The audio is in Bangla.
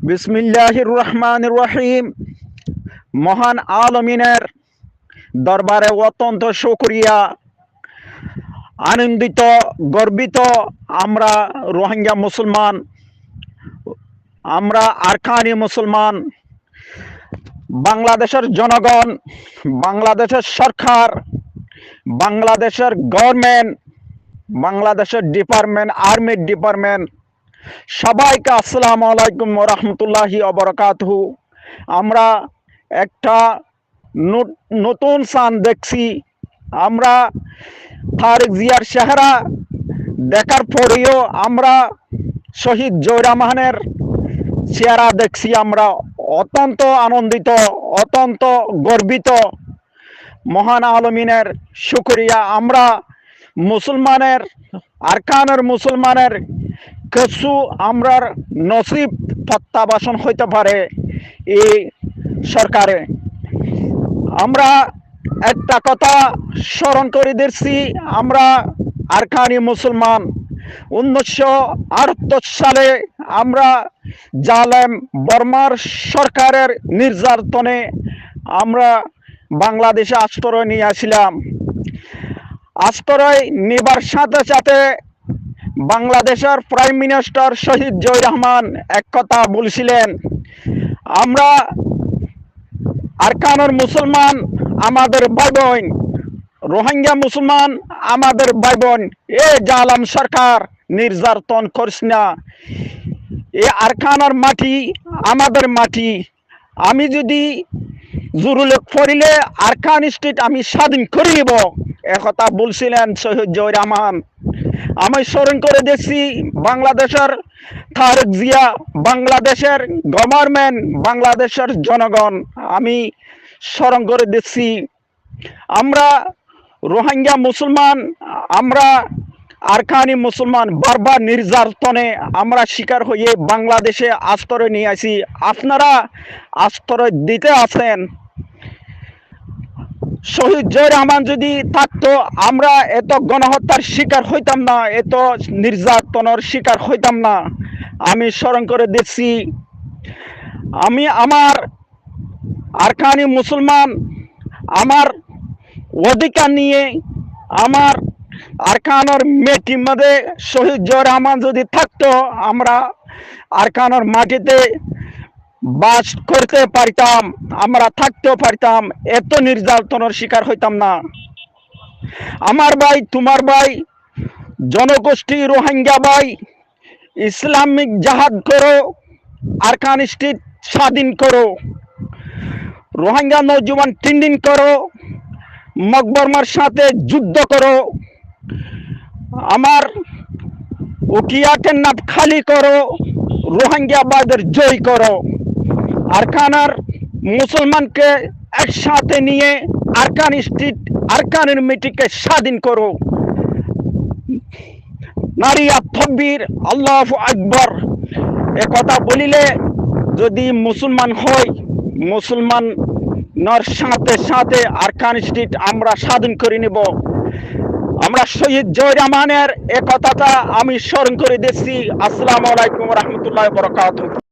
বিসমিল্লাহির রহমানির রহিম। মহান আলমিনের দরবারে অত্যন্ত শুকরিয়া, আনন্দিত, গর্বিত। আমরা রোহিঙ্গা মুসলমান, আমরা আরকানি মুসলমান। বাংলাদেশের জনগণ, বাংলাদেশের সরকার, বাংলাদেশের গভর্নমেন্ট, বাংলাদেশের ডিপার্টমেন্ট, আর্মির ডিপার্টমেন্ট, সবাইকে আসসালামু আলাইকুম ওয়া রাহমাতুল্লাহি ওয়া বারাকাতুহু। আমরা একটা নতুন চাঁদ দেখছি। আমরা তারেক জিয়ার চেহারা দেখার পরেও আমরা শহীদ জিয়াউর রহমানের চেহারা দেখছি। আমরা অত্যন্ত আনন্দিত, অত্যন্ত গর্বিত। মহান আলমিনের শুকরিয়া। আমরা মুসলমানের, আরকানের মুসলমানের কিছু আমরার নসিব প্রত্যাবাসন হইতে পারে এই সরকারে। আমরা একটা কথা স্মরণ করে দিচ্ছি, আমরা আরকানি মুসলমান। 1978 সালে আমরা জালেম বর্মার সরকারের নির্যাতনে আমরা বাংলাদেশে আশ্রয় নিয়ে আসছিলাম। আশ্রয় নেবার সাথে সাথে বাংলাদেশের প্রাইম মিনিস্টার শহীদ জিয়াউর রহমান এক কথা বলছিলেন, আমরা আরকানের মুসলমান আমাদের ভাই বোন, রোহিঙ্গা মুসলমান আমাদের ভাই বোন। এ জালাম সরকার নির্যাতন করিস না, এ আরকানের মাটি আমাদের মাটি। আমি যদি জরুরত পড়িলে আরকান স্টেট আমি স্বাধীন করে নিব, একথা বলছিলেন শহীদ জিয়াউর রহমান। আমি স্মরণ করে দেখছি বাংলাদেশের তারেক জিয়া, বাংলাদেশের গভর্নমেন্ট, বাংলাদেশের জনগণ। আমি স্মরণ করে দেখছি আমরা রোহিঙ্গা মুসলমান, আমরা আরকানি মুসলমান বারবার নির্যাতনে আমরা শিকার হয়ে বাংলাদেশে আশ্রয় নিয়ে আসি। আপনারা আশ্রয় দিতে আছেন। শহীদ জিয়াউর রহমান যদি থাকতো আমরা এত গণহত্যার শিকার হইতাম না, এত নির্যাতনের শিকার হইতাম না। আমি স্মরণ করে দেখছি, আমি আমার আরকানি মুসলমান, আমার অধিকার নিয়ে আমার আরকানের মেটির মধ্যে শহীদ জিয়াউর রহমান যদি থাকতো আমরা আরকানের মাটিতে বাস করতে পারতাম, আমরা থাকতেও পারতাম, এত নির্যাতনের শিকার হইতাম না। আমার ভাই, তোমার ভাই, জনগোষ্ঠী রোহিঙ্গা ভাই, ইসলামিক জাহাদ করো, আরকান স্টেট স্বাধীন করো, রোহিঙ্গা নৌজওয়ান ট্রেনিং করো, মকবরমার সাথে যুদ্ধ করো, আমার উকিয়াটের নাম খালি করো, রোহিঙ্গাবাদের জয় করো। আরকানের মুসলমানকে একসাথে নিয়ে আরকান স্টেট, আরকানের মিটিকে স্বাধীন করো। নারিয়া তকবীর, আল্লাহু আকবার এ কথা বলিলে যদি মুসলমান হয়, মুসলমানের সাথে সাথে আরকান স্টেট আমরা স্বাধীন করে নেব। আমরা শহীদ জিয়াউর রহমানের এ কথাটা আমি স্মরণ করে দিচ্ছি। আসসালামু আলাইকুম ওয়া রাহমাতুল্লাহি ওয়া বারাকাতুহু।